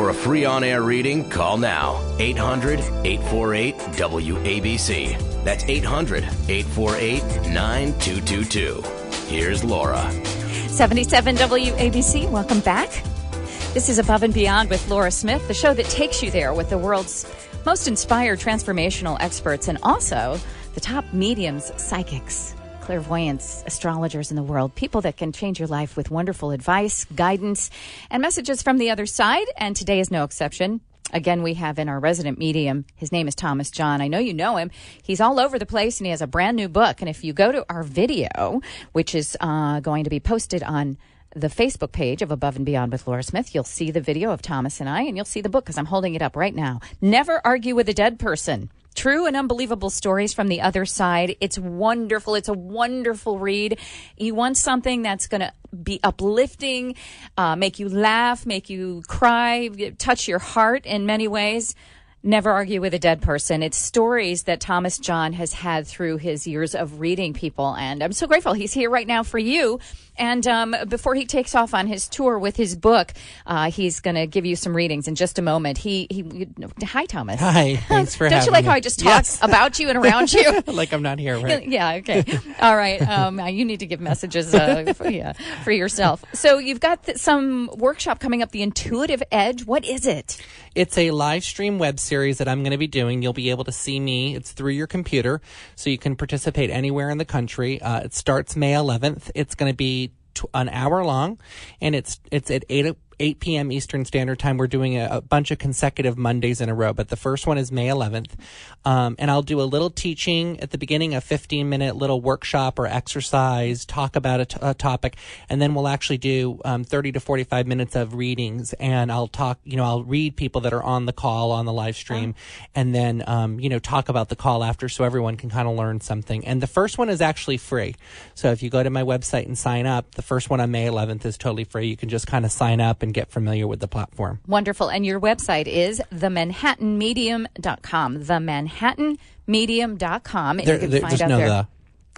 For a free on-air reading, call now. 800-848-WABC. That's 800-848-9222. Here's Laura. 77 WABC, welcome back. This is Above and Beyond with Laura Smith, the show that takes you there with the world's most inspired transformational experts and also the top mediums, psychics, clairvoyants, astrologers in the world, people that can change your life with wonderful advice, guidance, and messages from the other side. And today is no exception. Again, we have in our resident medium, his name is Thomas John. I know you know him. He's all over the place, and he has a brand new book. And if you go to our video, which is going to be posted on the Facebook page of Above and Beyond with Laura Smith, you'll see the video of Thomas and I, and you'll see the book because I'm holding it up right now. Never Argue with a Dead Person. True and unbelievable stories from the other side. It's wonderful. It's a wonderful read. You want something that's going to be uplifting, make you laugh, make you cry, touch your heart in many ways. Never Argue with a Dead Person. It's stories that Thomas John has had through his years of reading people. And I'm so grateful he's here right now for you. And before he takes off on his tour with his book, he's going to give you some readings in just a moment. Hi, Thomas. Hi. Thanks for having me. Don't you like how I just talk about you and around you? Like I'm not here, right? Yeah, okay. All right. You need to give messages for yourself. So you've got some workshop coming up, The Intuitive Edge. What is it? It's a live stream web series that I'm going to be doing. You'll be able to see me. It's through your computer, so you can participate anywhere in the country. It starts May 11th. It's going to be an hour long, and it's at 8 p.m. Eastern Standard Time. We're doing a bunch of consecutive Mondays in a row, but the first one is May 11th. And I'll do a little teaching at the beginning, a 15-minute little workshop or exercise, talk about a topic, and then we'll actually do 30 to 45 minutes of readings, and I'll I'll read people that are on the call, on the live stream, and then, talk about the call after so everyone can kind of learn something. And the first one is actually free. So if you go to my website and sign up, the first one on May 11th is totally free. You can just kind of sign up and get familiar with the platform. Wonderful. And your website is themanhattanmedium.com. Themanhattanmedium.com. There's no the.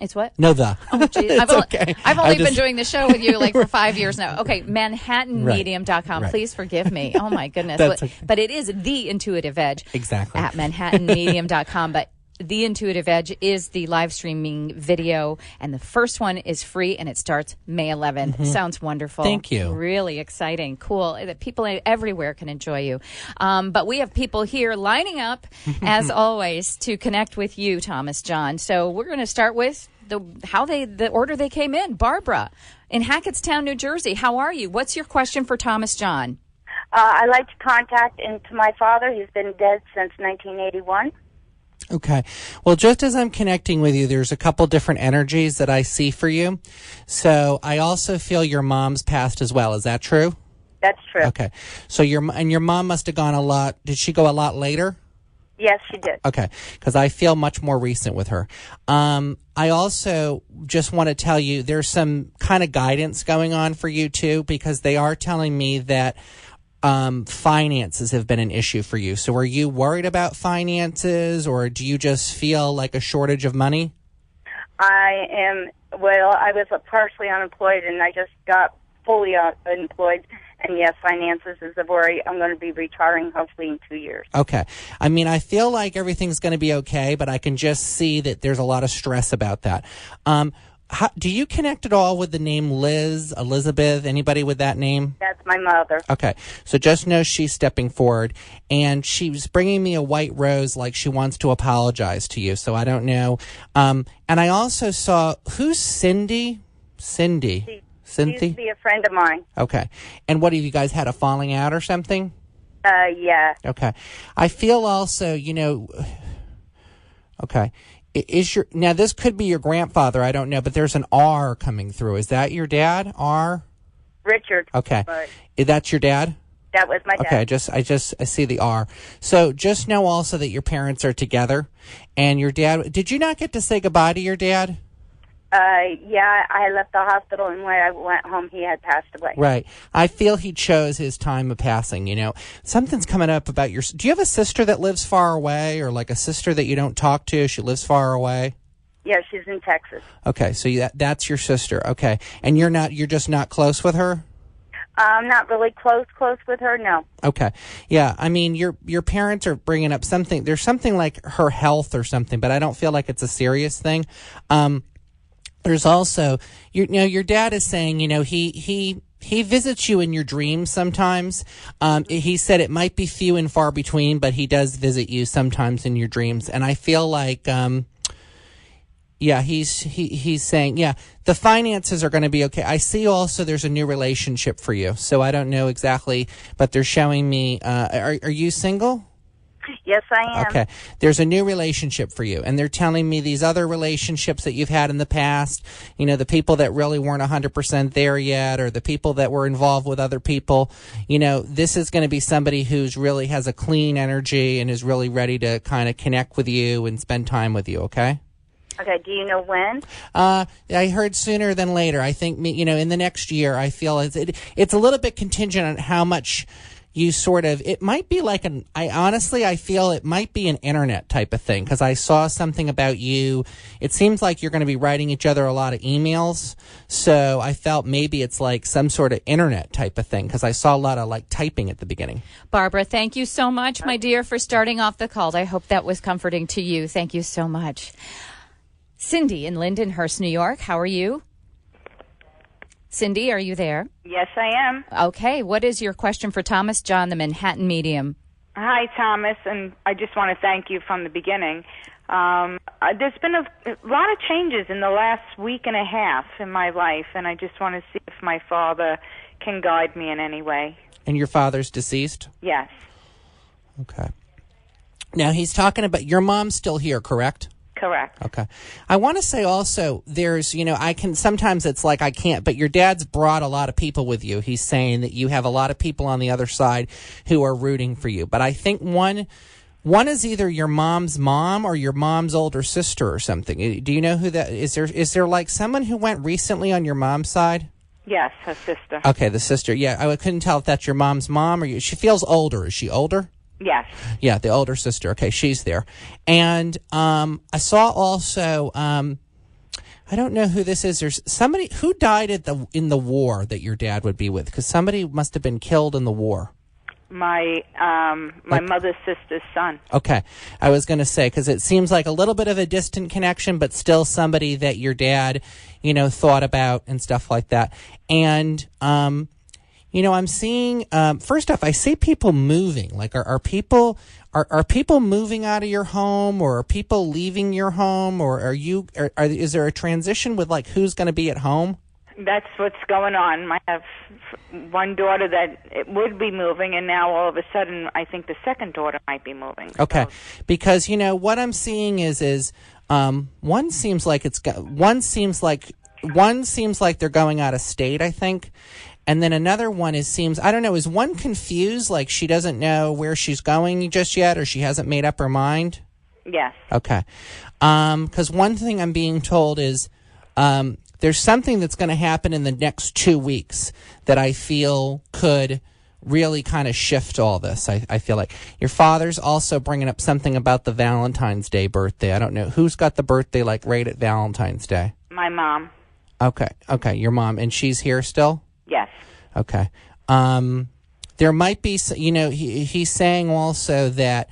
It's what? No the. Oh, geez. Okay. I've only been doing the show with you for 5 years now. Okay, manhattanmedium.com. Right. Please forgive me. Oh, my goodness. But it is The Intuitive Edge. Exactly. At manhattanmedium.com. But The Intuitive Edge is the live streaming video, and the first one is free, and it starts May 11th. Mm-hmm. Sounds wonderful. Thank you. Really exciting. Cool. That people everywhere can enjoy you. But we have people here lining up, as always, to connect with you, Thomas John. So we're going to start with the order they came in. Barbara in Hackettstown, New Jersey. How are you? What's your question for Thomas John? I'd like to contact into my father. He's been dead since 1981. Okay. Well, just as I'm connecting with you, there's a couple different energies that I see for you. So I also feel your mom's passed as well. Is that true? That's true. Okay. So your mom must have gone a lot. Did she go a lot later? Yes, she did. Okay. Because I feel much more recent with her. I also just want to tell you there's some kind of guidance going on for you too, because they are telling me that finances have been an issue for you. So are you worried about finances, or do you just feel like a shortage of money? I was partially unemployed, and I just got fully employed. And yes, finances is a worry. I'm going to be retiring hopefully in 2 years. Okay. I mean, I feel like everything's going to be okay, but I can just see that there's a lot of stress about that. Do you connect at all with the name Liz, Elizabeth, anybody with that name? That's my mother. Okay. So just know she's stepping forward, and she's bringing me a white rose like she wants to apologize to you. So I don't know. And I also saw, who's Cindy? Cindy. She used to be a friend of mine. Okay. And what, have you guys had a falling out or something? Yeah. Okay. I feel also, okay. Now this could be your grandfather, I don't know, but there's an R coming through. Is that your dad? R? Richard. Okay. That's your dad? That was my dad. Okay, I see the R. So just know also that your parents are together, and your dad, did you not get to say goodbye to your dad? Yeah, I left the hospital, and when I went home, he had passed away. Right. I feel he chose his time of passing, Something's coming up about do you have a sister that lives far away, or like a sister that you don't talk to? She lives far away? Yeah, she's in Texas. Okay, so that's your sister. Okay. And you're just not close with her? I'm not really close with her, no. Okay. Yeah, I mean, your parents are bringing up something. There's something like her health or something, but I don't feel like it's a serious thing. There's also, your dad is saying, he visits you in your dreams sometimes. He said it might be few and far between, but he does visit you sometimes in your dreams. And I feel like, he's saying, the finances are going to be okay. I see also there's a new relationship for you. So I don't know exactly, but they're showing me, are you single? Yes, I am. Okay. There's a new relationship for you. And they're telling me these other relationships that you've had in the past, the people that really weren't 100% there yet, or the people that were involved with other people, this is going to be somebody who's really has a clean energy and is really ready to kind of connect with you and spend time with you, okay? Okay, do you know when? I heard sooner than later. I think, in the next year, I feel it's a little bit contingent on how much you it might be like I feel it might be an internet type of thing, because I saw something about you. It seems like you're going to be writing each other a lot of emails. So I felt maybe it's like some sort of internet type of thing, because I saw a lot of like typing at the beginning. Barbara, thank you so much, my dear, for starting off the call. I hope that was comforting to you. Thank you so much. Cindy in Lindenhurst, New York. How are you? Cindy, are you there? Yes, I am. Okay. What is your question for Thomas John, the Manhattan medium? Hi, Thomas, and I just want to thank you from the beginning. There's been a lot of changes in the last week and a half in my life, and I just want to see if my father can guide me in any way. And your father's deceased? Yes. Okay. Now, he's talking about your mom's still here, correct? Correct. Okay. I want to say also there's, sometimes it's like I can't, but your dad's brought a lot of people with you. He's saying that you have a lot of people on the other side who are rooting for you. But I think one is either your mom's mom or your mom's older sister or something. Do you know who that is? Is there like someone who went recently on your mom's side? Yes, her sister. Okay, the sister. Yeah, I couldn't tell if that's your mom's mom or she feels older. Is she older? Yes. Yeah, the older sister. Okay, she's there. And I saw also, I don't know who this is. There's somebody who died in the war that your dad would be with, because somebody must have been killed in the war. My mother's sister's son. Okay. I was going to say, because it seems like a little bit of a distant connection, but still somebody that your dad, thought about and stuff like that. And, I'm seeing, first off, I see people moving. Like, are people moving out of your home, or are people leaving your home, or is there a transition with like who's going to be at home? That's what's going on. I have one daughter that it would be moving, and now all of a sudden, I think the second daughter might be moving. Okay, so. Because what I'm seeing is one seems like they're going out of state, I think. And then another one is one confused, like she doesn't know where she's going just yet, or she hasn't made up her mind? Yes. Okay. Because one thing I'm being told is there's something that's going to happen in the next 2 weeks that I feel could really kind of shift all this. I feel like your father's also bringing up something about the Valentine's Day birthday. I don't know. Who's got the birthday like right at Valentine's Day? My mom. Okay, your mom. And she's here still? Yes. Okay. There might be, he's saying also that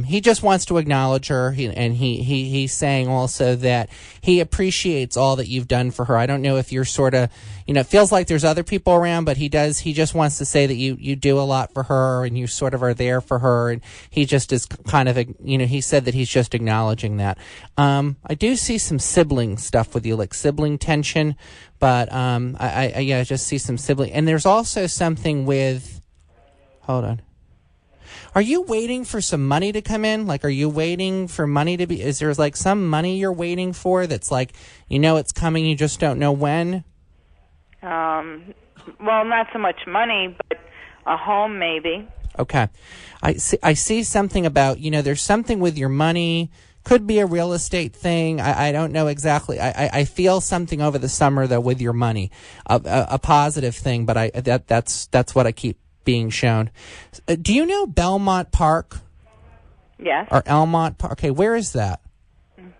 he just wants to acknowledge her, he's saying also that he appreciates all that you've done for her. I don't know if you're sort of, it feels like there's other people around, but he just wants to say that you do a lot for her, and you sort of are there for her, and he just is kind of, he said that he's just acknowledging that. I do see some sibling stuff with you, like sibling tension, but I just see some sibling, and there's also something with, hold on. Are you waiting for some money to come in? Like, are you waiting for money to be, is there like some money you're waiting for that's like, it's coming, you just don't know when? Well, not so much money, but a home maybe. Okay. I see something about, there's something with your money, could be a real estate thing. I don't know exactly. I feel something over the summer though with your money, a positive thing, but that's what I keep being shown. Do you know Belmont Park? Yes. Or Elmont Park? Okay, where is that?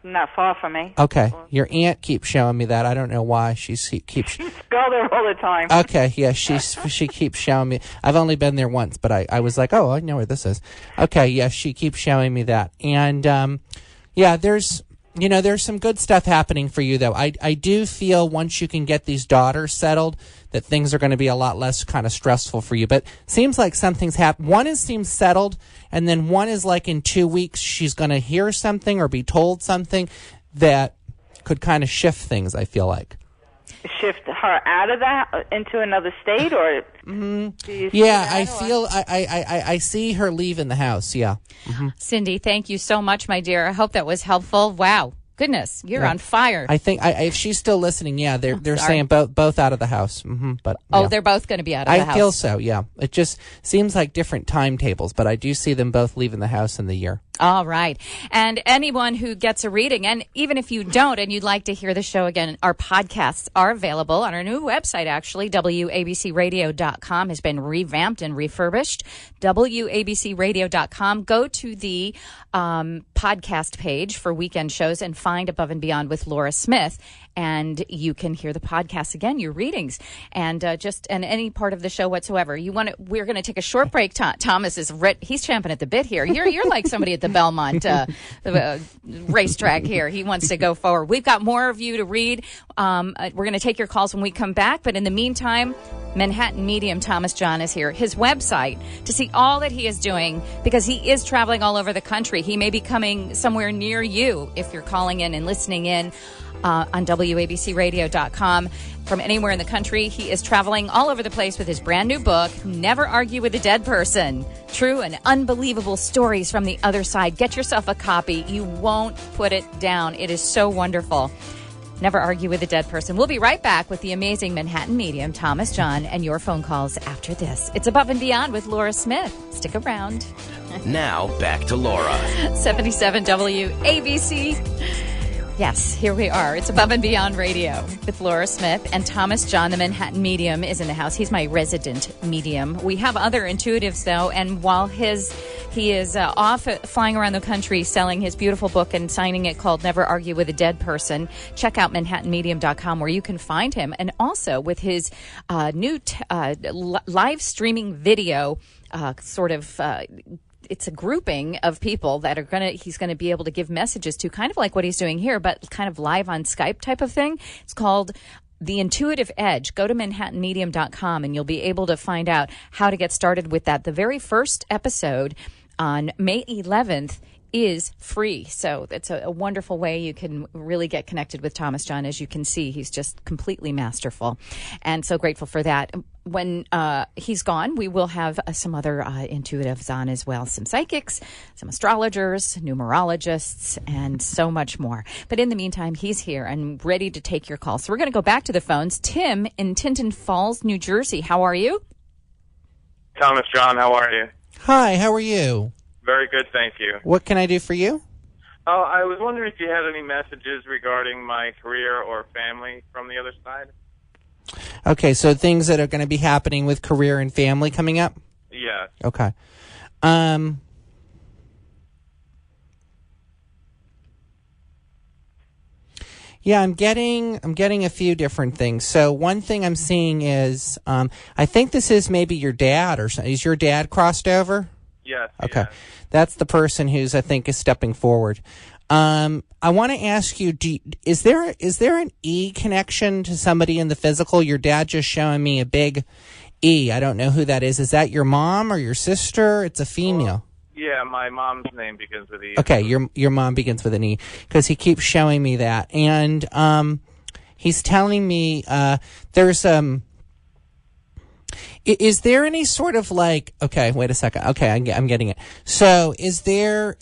not far from me. Okay. Your aunt keeps showing me that. I don't know why she keeps. Go there all the time. Okay. Yeah. She keeps showing me. I've only been there once, but I was like, oh, I know where this is. Okay. Yeah. She keeps showing me that. And, yeah, there's some good stuff happening for you, though. I do feel once you can get these daughters settled that things are going to be a lot less kind of stressful for you. But seems like something's happened. One seems settled, and then one is like in 2 weeks she's going to hear something or be told something that could kind of shift things, I feel like. Shift her out of that into another state, or yeah, I feel I see her leaving the house. Yeah, Cindy, thank you so much, my dear. I hope that was helpful. Wow, goodness, you're on fire. I think if she's still listening, yeah, they're saying both out of the house. But yeah. They're both going to be out of the house. I feel so. Yeah, it just seems like different timetables, but I do see them both leaving the house in the year. All right. And anyone who gets a reading, and even if you don't and you'd like to hear the show again, our podcasts are available on our new website, actually. WABCRadio.com has been revamped and refurbished. WABCRadio.com. Go to the podcast page for weekend shows and find Above and Beyond with Laura Smith. And you can hear the podcast again, your readings, and and any part of the show whatsoever. We're going to take a short break. Thomas is he's champing at the bit here. You're like somebody at the Belmont racetrack here. He wants to go forward. We've got more of you to read. We're going to take your calls when we come back. But in the meantime, Manhattan Medium Thomas John is here. His website to see all that he is doing, because he is traveling all over the country. He may be coming somewhere near you if you're calling in and listening in. On WABCRadio.com from anywhere in the country. He is traveling all over the place with his brand new book, Never Argue with a Dead Person. True and unbelievable stories from the other side. Get yourself a copy. You won't put it down. It is so wonderful. Never Argue with a Dead Person. We'll be right back with the amazing Manhattan Medium, Thomas John, and your phone calls after this. It's Above and Beyond with Laura Smith. Stick around. Now, back to Laura. 77 WABC. Yes, here we are. It's Above and Beyond Radio with Laura Smith, and Thomas John, the Manhattan Medium, is in the house. He's my resident medium. We have other intuitives, though, and while he is off flying around the country selling his beautiful book and signing it called Never Argue with a Dead Person, check out manhattanmedium.com where you can find him, and also with his new live streaming video it's a grouping of people that he's going to be able to give messages to, kind of like what he's doing here, but kind of live on Skype type of thing. It's called The Intuitive Edge. Go to manhattanmedium.com and you'll be able to find out how to get started with that. The very first episode on May 11th is free. So it's a wonderful way you can really get connected with Thomas John. As you can see, he's just completely masterful, and so grateful for that. When he's gone, we will have some other intuitives on as well, some psychics, some astrologers, numerologists, and so much more. But in the meantime, he's here and ready to take your calls. So we're going to go back to the phones. Tim in Tinton Falls, New Jersey. How are you? Thomas John, how are you? Hi, how are you? Very good, thank you. What can I do for you? Oh, I was wondering if you had any messages regarding my career or family from the other side. Okay, so things that are going to be happening with career and family coming up? Yes. Okay. Yeah, I'm getting a few different things. So one thing I'm seeing is, I think this is maybe your dad or something. Is your dad crossed over? Yes. Okay. Yes. That's the person who's, I think, is stepping forward. I want to ask you, is there an E connection to somebody in the physical? Your dad just showing me a big E. I don't know who that is. Is that your mom or your sister? It's a female. Well, yeah, my mom's name begins with E. Okay, your mom begins with an E, because he keeps showing me that. And he's telling me there's is there any sort of like, okay, wait a second. Okay, I'm getting it. So is there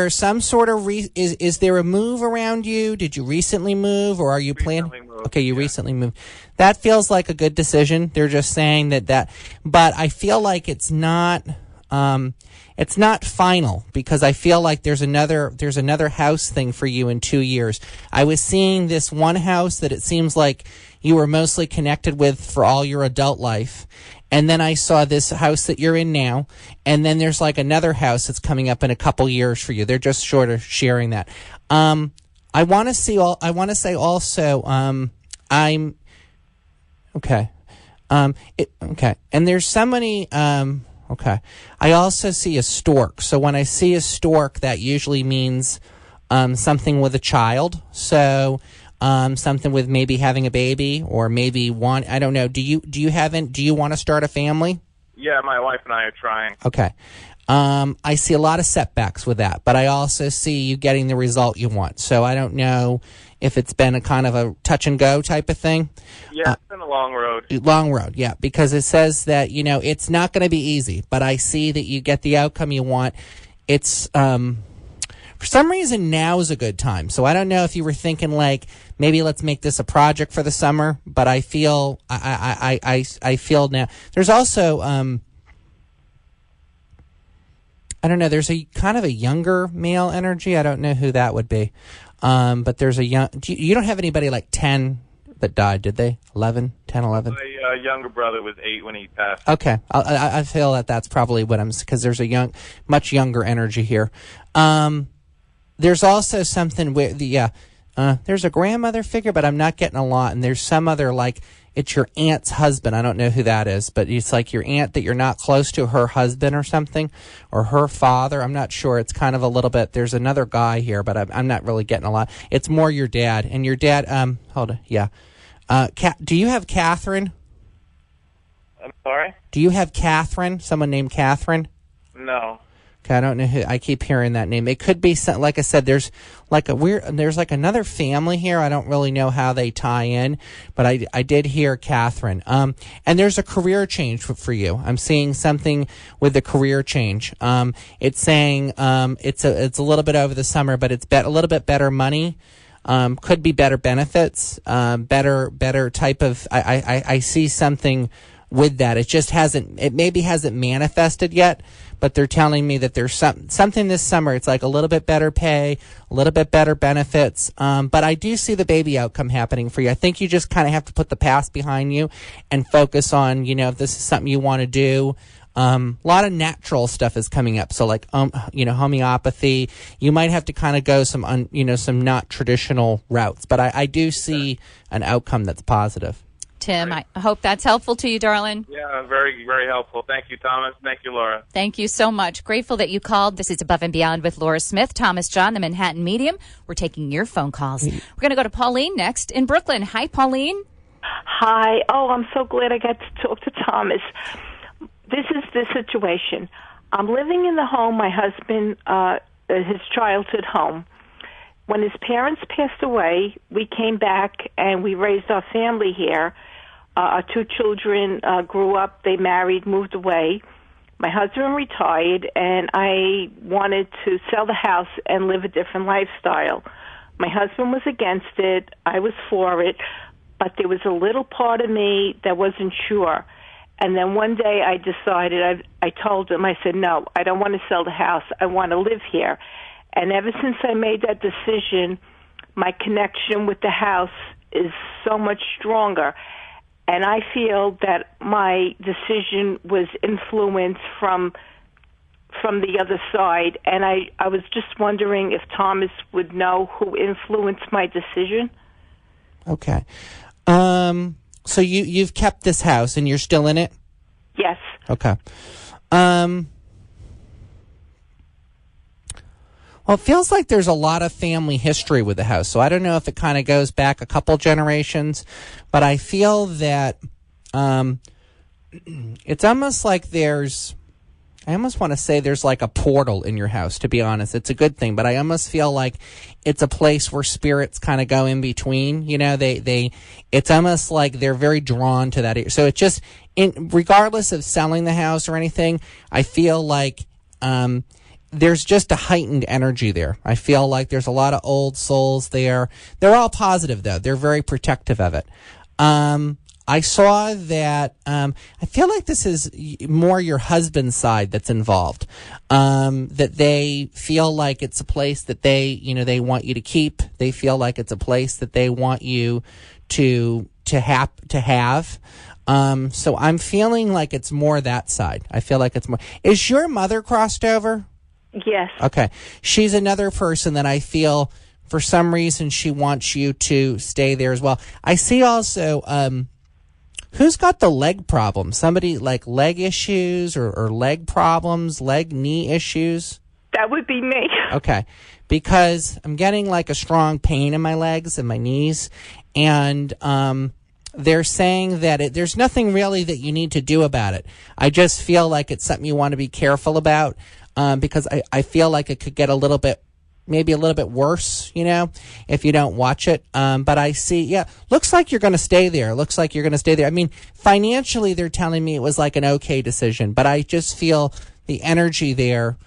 some sort of, is there a move around you? Did you recently move, or are you planning? Okay, you recently moved. That feels like a good decision. They're just saying that, but I feel like it's not final, because I feel like there's another house thing for you in 2 years. I was seeing this one house that it seems like you were mostly connected with for all your adult life. And then I saw this house that you're in now, and then there's like another house that's coming up in a couple years for you. They're just sort of sharing that. I want to say also, I'm okay. Okay, and there's somebody. Okay, I also see a stork. So when I see a stork, that usually means something with a child. So something with maybe having a baby, or maybe one. I don't know. Do you want to start a family? Yeah, my wife and I are trying. Okay. I see a lot of setbacks with that, but I also see you getting the result you want. So I don't know if it's been a kind of a touch and go type of thing. Yeah, it's been a long road. Long road, yeah, because it says that, it's not going to be easy, but I see that you get the outcome you want. It's, for some reason, now is a good time. So I don't know if you were thinking like, maybe let's make this a project for the summer, but I feel, I feel now. There's also, I don't know, there's a kind of a younger male energy. I don't know who that would be. But there's a young, you don't have anybody like 10 that died, did they? 11, 10, 11? My younger brother was 8 when he passed. Okay. I feel that that's probably what because there's a much younger energy here. There's also something with there's a grandmother figure, but I'm not getting a lot. And there's some other, like, it's your aunt's husband. I don't know who that is, but it's like your aunt that you're not close to, her husband or something, or her father. I'm not sure. It's kind of a little bit, there's another guy here, but I'm not really getting a lot. It's more your dad. And your dad, hold on, yeah. Do you have Catherine? I'm sorry? Do you have Catherine? Someone named Catherine? No. Okay, I don't know who. I keep hearing that name. It could be some, like I said. There's like another family here. I don't really know how they tie in, but I did hear Catherine. And there's a career change for you. I'm seeing something with the career change. It's saying it's a little bit over the summer, but it's a little bit better money. Could be better benefits. Better type of. I see something with that. It maybe hasn't manifested yet, but they're telling me that there's something this summer. It's like a little bit better pay, a little bit better benefits. But I do see the baby outcome happening for you. I think you just kind of have to put the past behind you and focus on, if this is something you want to do. A lot of natural stuff is coming up. So like, homeopathy, you might have to kind of go some not traditional routes, but I do see an outcome that's positive. Tim, I hope that's helpful to you, darling. Yeah, very, very helpful. Thank you, Thomas. Thank you, Laura. Thank you so much. Grateful that you called. This is Above and Beyond with Laura Smith, Thomas John, the Manhattan Medium. We're taking your phone calls. We're going to go to Pauline next in Brooklyn. Hi, Pauline. Hi. Oh, I'm so glad I got to talk to Thomas. This is the situation. I'm living in the home, my husband, his childhood home. When his parents passed away, we came back and we raised our family here. Our 2 children grew up, they married, moved away. My husband retired, and I wanted to sell the house and live a different lifestyle. My husband was against it. I was for it, but there was a little part of me that wasn't sure. And then one day I decided, I told him, I said, no, I don't want to sell the house. I want to live here. And ever since I made that decision, my connection with the house is so much stronger. And I feel that my decision was influenced from the other side. And I was just wondering if Thomas would know who influenced my decision. Okay. So you've kept this house and you're still in it? Yes. Okay. Well, it feels like there's a lot of family history with the house. So I don't know if it kind of goes back a couple generations, but I feel that it's almost like I almost want to say there's like a portal in your house, to be honest. It's a good thing, but I almost feel like it's a place where spirits kind of go in between. It's almost like they're very drawn to that. So it just, regardless of selling the house or anything, I feel like there's just a heightened energy there. I feel like there's a lot of old souls there. They're all positive, though. They're very protective of it. I saw that, I feel like this is more your husband's side that's involved. That they feel like it's a place that they want you to keep. They feel like it's a place that they want you to have. So I'm feeling like it's more that side. I feel like it's more. Is your mother crossed over? Yes. Okay. She's another person that I feel for some reason she wants you to stay there as well. I see also, who's got the leg problem? Somebody like leg issues or leg problems, knee issues? That would be me. Okay. Because I'm getting like a strong pain in my legs and my knees. And they're saying that there's nothing really that you need to do about it. I just feel like it's something you want to be careful about because I feel like it could get maybe a little bit worse, if you don't watch it. But I see, looks like you're going to stay there. I mean, financially, they're telling me it was like an okay decision, but I just feel the energy there.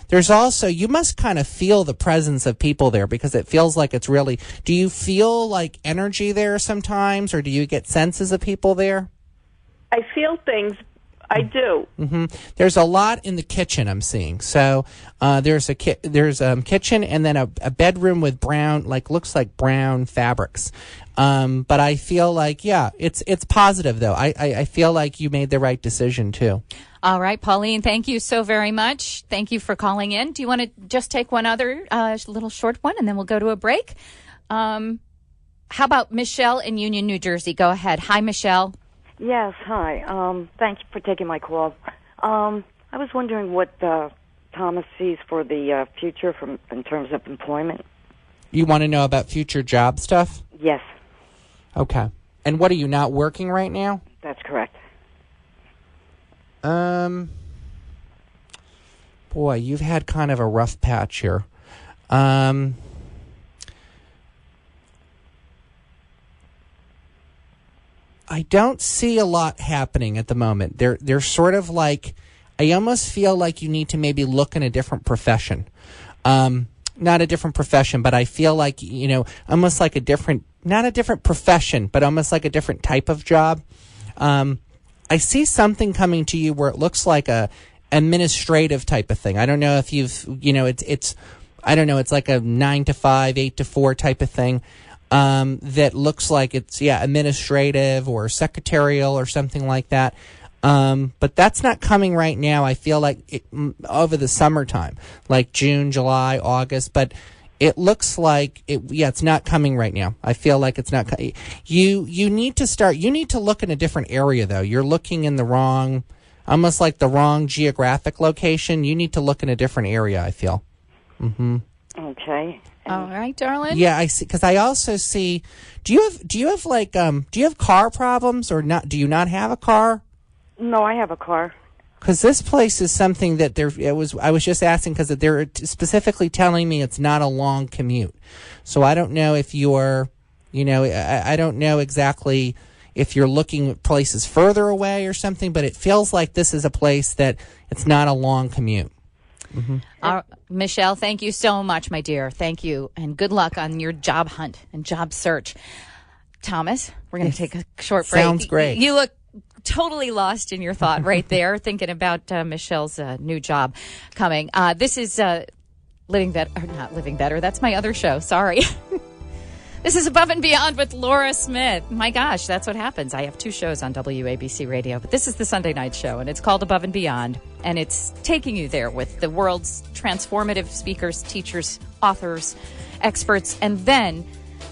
There's also, you must kind of feel the presence of people there because it feels like it's really, do you feel like energy there sometimes, or do you get senses of people there? I feel things. I do. Mm-hmm. There's a lot in the kitchen I'm seeing. So there's a kitchen and then a bedroom with brown, looks like brown fabrics. But I feel like, it's positive though. I feel like you made the right decision too. All right, Pauline, thank you so very much. Thank you for calling in. Do you want to just take one other little short one and then we'll go to a break? How about Michelle in Union, New Jersey? Go ahead. Hi, Michelle. Yes, hi. Thanks for taking my call. I was wondering what Thomas sees for the future in terms of employment. You want to know about future job stuff? Yes. Okay. And what, are you not working right now? That's correct. Boy, you've had kind of a rough patch here. I don't see a lot happening at the moment. They're sort of like, I almost feel like you need to maybe look in a different profession. Not a different profession, but I feel like, almost like not a different profession, but almost like a different type of job. I see something coming to you where it looks like a administrative type of thing. I don't know if you've, it's like a 9 to 5, 8 to 4 type of thing. That looks like it's, administrative or secretarial or something like that. But that's not coming right now. I feel like over the summertime, like June, July, August, but it looks like it's not coming right now. I feel like it's not. You need to look in a different area though. You're looking in almost like the wrong geographic location. You need to look in a different area, I feel. Mm-hmm. Okay. All right, darling. Yeah, I see. Because I also see. Do you have car problems or not? Do you not have a car? No, I have a car. Because this place is something that I was just asking because they're specifically telling me it's not a long commute. So I don't know if you're, I don't know exactly if you're looking at places further away or something, but it feels like this is a place that it's not a long commute. Mm-hmm. Michelle, thank you so much, my dear. Thank you. And good luck on your job hunt and job search. Thomas, we're going to take a short break. Sounds great. You look totally lost in your thought right there, thinking about Michelle's new job coming. This is Living Better, or not Living Better. That's my other show. Sorry. This is Above and Beyond with Laura Smith. My gosh, that's what happens. I have 2 shows on WABC Radio, but this is the Sunday night show, and it's called Above and Beyond, and it's taking you there with the world's transformative speakers, teachers, authors, experts, and then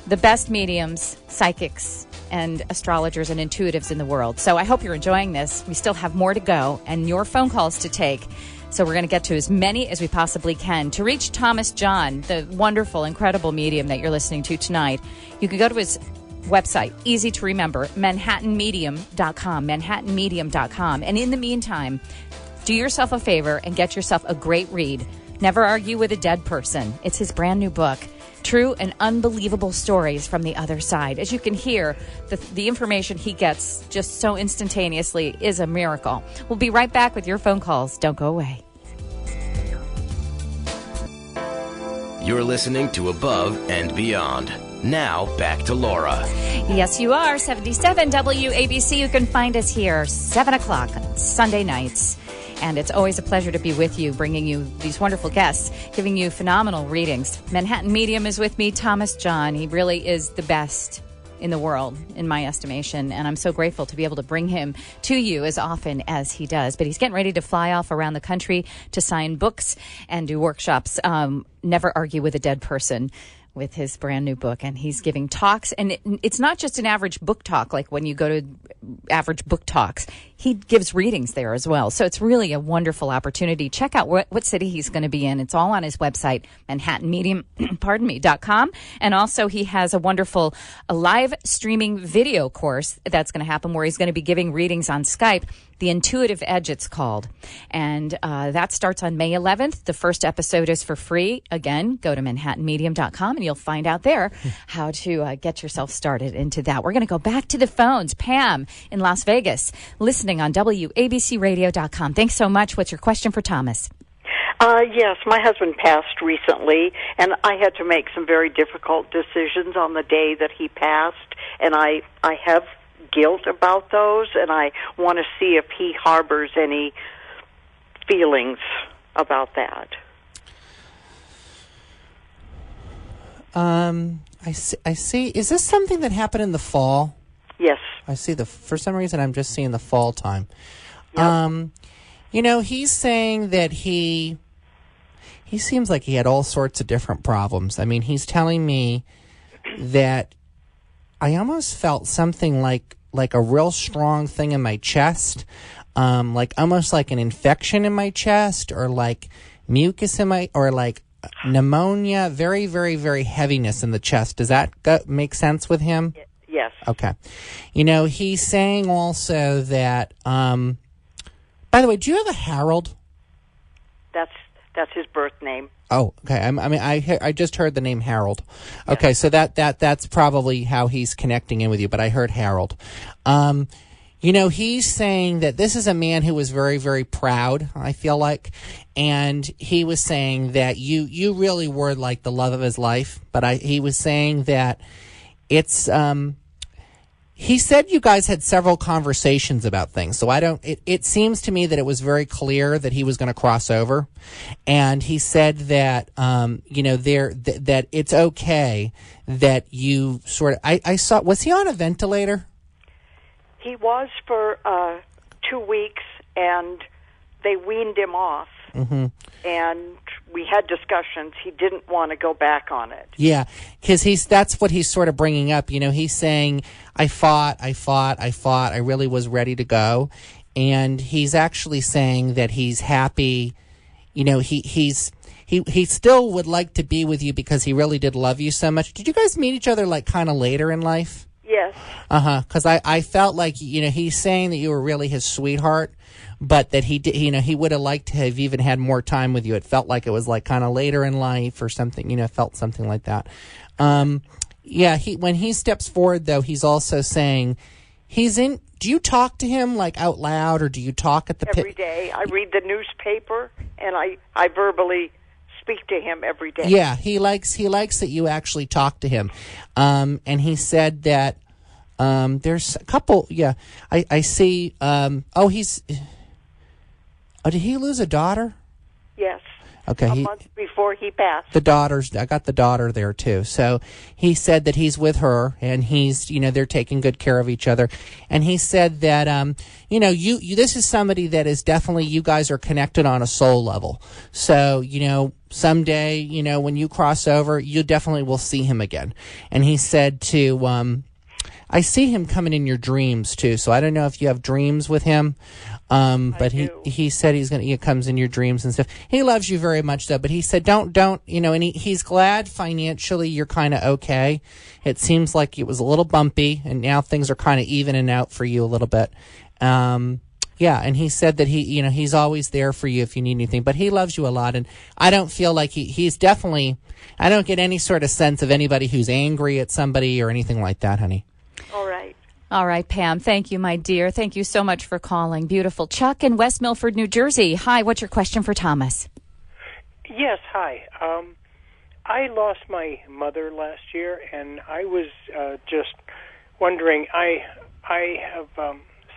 the best mediums, psychics, and astrologers and intuitives in the world. So I hope you're enjoying this. We still have more to go and your phone calls to take. So we're going to get to as many as we possibly can. To reach Thomas John, the wonderful, incredible medium that you're listening to tonight, you can go to his website, easy to remember, manhattanmedium.com, manhattanmedium.com. And in the meantime, do yourself a favor and get yourself a great read. Never Argue with a Dead Person. It's his brand new book. True and unbelievable stories from the other side. As you can hear, the information he gets just so instantaneously is a miracle. We'll be right back with your phone calls. Don't go away. You're listening to Above and Beyond. Now, back to Laura. Yes, you are. 77 WABC. You can find us here 7 o'clock on Sunday nights. And it's always a pleasure to be with you, bringing you these wonderful guests, giving you phenomenal readings. Manhattan Medium is with me, Thomas John. He really is the best in the world, in my estimation. And I'm so grateful to be able to bring him to you as often as he does. But he's getting ready to fly off around the country to sign books and do workshops. Never Argue with a Dead Person. with his brand new book, and he's giving talks, and it's not just an average book talk like when you go to average book talks. He gives readings there as well, so it's really a wonderful opportunity. Check out what city he's going to be in. It's all on his website, manhattanmedium.com, and also he has a wonderful live streaming video course that's going to happen where he's going to be giving readings on Skype. The Intuitive Edge, it's called. And that starts on May 11th. The first episode is for free. Again, go to manhattanmedium.com and you'll find out there how to get yourself started into that. We're going to go back to the phones. Pam in Las Vegas, listening on WABCRadio.com. Thanks so much. What's your question for Thomas? Yes, my husband passed recently, and I had to make some very difficult decisions on the day that he passed, and I have guilt about those, and I want to see if he harbors any feelings about that. I see. Is this something that happened in the fall? Yes. I see. For some reason, I'm just seeing the fall time. Yep. He's saying that he seems like he had all sorts of different problems. I mean, he's telling me that I almost felt something like a real strong thing in my chest, like almost like an infection in my chest, or like mucus in my, or like pneumonia, very, very, very heaviness in the chest. Does that make sense with him? Yes. Okay. He's saying also that, by the way, do you have a Harold? That's his birth name. Oh, okay. I just heard the name Harold. Okay, yes. So that's probably how he's connecting in with you, but I heard Harold. He's saying that this is a man who was very, very proud, I feel like, and he was saying that you really were like the love of his life, but he was saying that it's he said you guys had several conversations about things, so it seems to me that it was very clear that he was going to cross over, and he said that that it's okay that you sort of I saw, was he on a ventilator? He was for 2 weeks, and they weaned him off. Mm-hmm. And we had discussions. He didn't want to go back on it. Yeah, because that's what he's sort of bringing up. He's saying, I fought. I really was ready to go. And he's actually saying that he's happy. He still would like to be with you because he really did love you so much. Did you guys meet each other like kind of later in life? Yes. Because I felt like, he's saying that you were really his sweetheart, but that he did, he would have liked to have even had more time with you. It felt like it was like kind of later in life or something, felt something like that. When he steps forward, though, he's also saying do you talk to him like out loud, or do you talk at the every day? I read the newspaper, and I verbally speak to him every day. Yeah, he likes that you actually talk to him. And he said that there's a couple. Yeah, I see. Did he lose a daughter? Yes. Okay. A month before he passed. I got the daughter there too. So he said that he's with her, and he's, they're taking good care of each other. And he said that, this is somebody that is definitely, you guys are connected on a soul level. So, someday, when you cross over, you definitely will see him again. And he said I see him coming in your dreams too. So I don't know if you have dreams with him. But he said he comes in your dreams and stuff. He loves you very much though, but he said don't, and he's glad financially you're kind of okay. It seems like it was a little bumpy, and now things are kind of evening out for you a little bit. And he said that he's always there for you if you need anything, but he loves you a lot. And I don't feel like he's definitely, I don't get any sort of sense of anybody who's angry at somebody or anything like that, honey. All right, Pam. Thank you, my dear. Thank you so much for calling. Beautiful. Chuck in West Milford, New Jersey. Hi, what's your question for Thomas? Yes, hi. I lost my mother last year, and I was just wondering, I have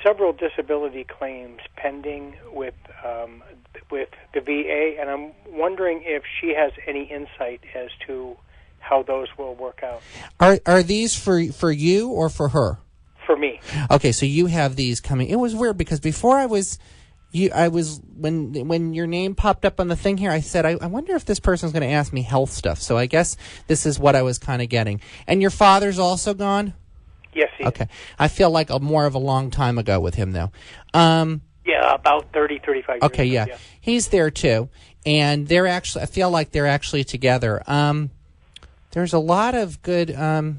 several disability claims pending with the VA, and I'm wondering if she has any insight as to how those will work out. Are these for you or for her? For me. Okay, so you have these coming. It was weird because before I was when your name popped up on the thing here, I said, I wonder if this person's going to ask me health stuff. So I guess this is what I was kind of getting. And your father's also gone? Yes, he is. Okay. I feel like more of a long time ago with him, though. Yeah, about 30, 35 years. Okay, yeah. He's there, too. And I feel like they're actually together. There's a lot of good, and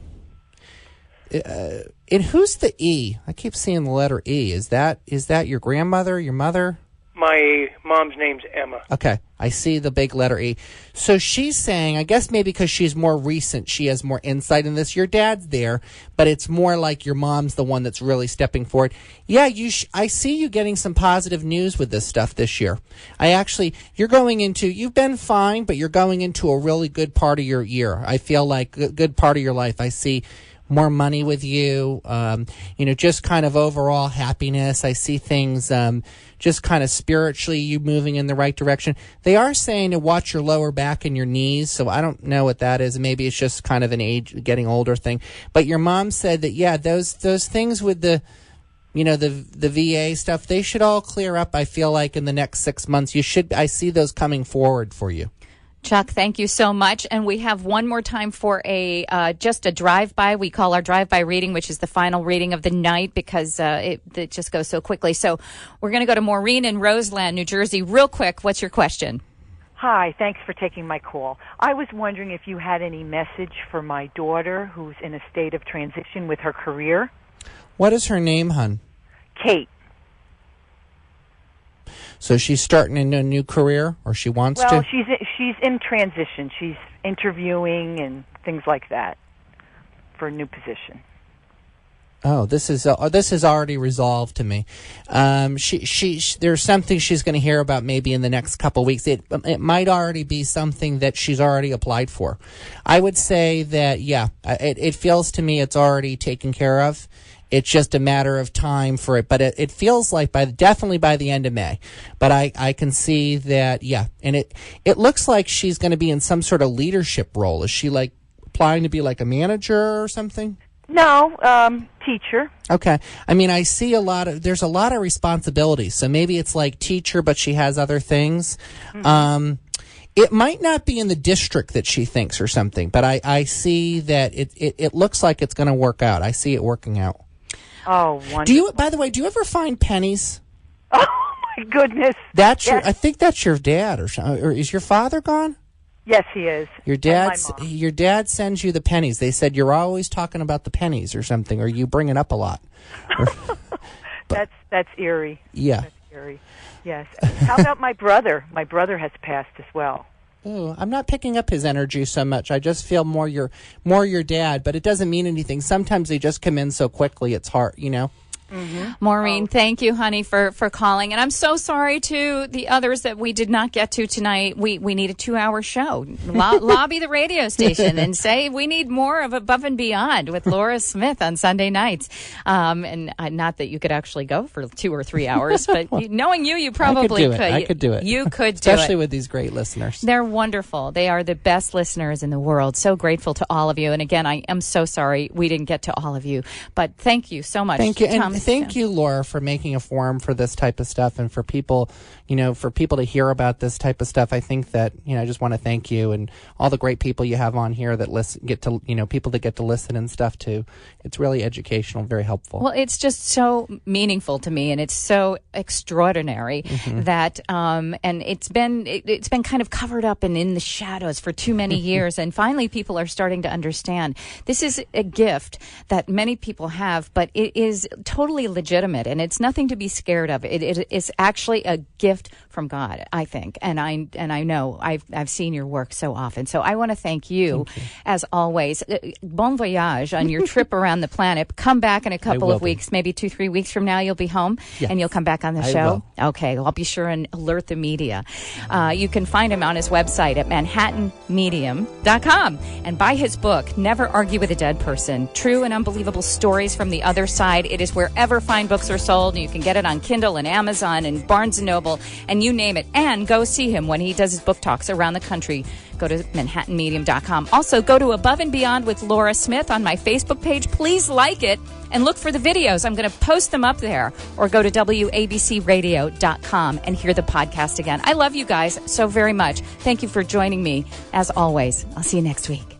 who's the E? I keep seeing the letter E. Is that your grandmother, your mother? My mom's name's Emma. Okay, I see the big letter E. So she's saying, I guess maybe because she's more recent, she has more insight in this. Your dad's there, but it's more like your mom's the one that's really stepping forward. Yeah, I see you getting some positive news with this stuff this year. You've been fine, but you're going into a really good part of your year. I feel like a good part of your life. I see more money with you, just kind of overall happiness. I see things just kind of spiritually you moving in the right direction. They are saying to watch your lower back and your knees, so I don't know what that is. Maybe it's just kind of an age, getting older thing. But your mom said that, yeah, those things with the VA stuff, they should all clear up, I feel like, in the next 6 months. I see those coming forward for you. Chuck, thank you so much. And we have one more time for just a drive-by. We call our drive-by reading, which is the final reading of the night because it just goes so quickly. So we're going to go to Maureen in Roseland, New Jersey. Real quick, what's your question? Hi, thanks for taking my call. I was wondering if you had any message for my daughter who's in a state of transition with her career. What is her name, hon? Kate. So she's starting a new career, or she wants to? Well, she's in transition. She's interviewing and things like that for a new position. Oh, this is already resolved to me. There's something she's going to hear about maybe in the next couple of weeks. It might already be something that she's already applied for. I would say that, yeah, it feels to me it's already taken care of. It's just a matter of time for it. But it feels like definitely by the end of May. But I can see that, yeah. And it looks like she's going to be in some sort of leadership role. Is she like applying to be like a manager or something? No, teacher. Okay. I mean, I see there's a lot of responsibilities. So maybe it's like teacher, but she has other things. Mm-hmm. It might not be in the district that she thinks or something, but I see that it looks like it's going to work out. I see it working out. Oh, wonderful. By the way, do you ever find pennies? Oh, my goodness. Yes. I think that's your dad or something. Or is your father gone? Yes, he is. Your dad sends you the pennies. They said you're always talking about the pennies or something, or you bring it up a lot. That's eerie. Yeah. That's eerie. Yes. How about my brother? My brother has passed as well. Oh, I'm not picking up his energy so much. I just feel more your dad, but it doesn't mean anything. Sometimes they just come in so quickly, it's hard, Mm-hmm. Maureen, thank you, honey, for calling. And I'm so sorry to the others that we did not get to tonight. We need a 2-hour show. Lobby the radio station and say we need more of Above and Beyond with Laura Smith on Sunday nights. And not that you could actually go for 2 or 3 hours, but knowing you probably could. I could do it. You could do it. Especially with these great listeners. They're wonderful. They are the best listeners in the world. So grateful to all of you. And again, I am so sorry we didn't get to all of you. But thank you so much. Thank you. And thank you, Laura, for making a forum for this type of stuff and for people, to hear about this type of stuff. I think that, I just want to thank you and all the great people you have on here that people that get to listen and stuff too. It's really educational, very helpful. Well, it's just so meaningful to me and it's so extraordinary that, and it's been kind of covered up and in the shadows for too many years. And finally people are starting to understand this is a gift that many people have, but it is totally legitimate and it's nothing to be scared of. It is actually a gift from God, I think. And I know I've seen your work so often. So I want to thank you as always. Bon voyage on your trip around the planet. Come back in a couple of weeks, maybe 2-3 weeks from now you'll be home and you'll come back on the show. Okay, well, I'll be sure and alert the media. You can find him on his website at manhattanmedium.com and buy his book, Never Argue with a Dead Person, True and Unbelievable Stories from the Other Side. It is where wherever fine books are sold. You can get it on Kindle and Amazon and Barnes & Noble and you name it. And go see him when he does his book talks around the country. Go to manhattanmedium.com. Also, go to Above and Beyond with Laura Smith on my Facebook page. Please like it and look for the videos. I'm going to post them up there. Or go to WABCRadio.com and hear the podcast again. I love you guys so very much. Thank you for joining me, as always. I'll see you next week.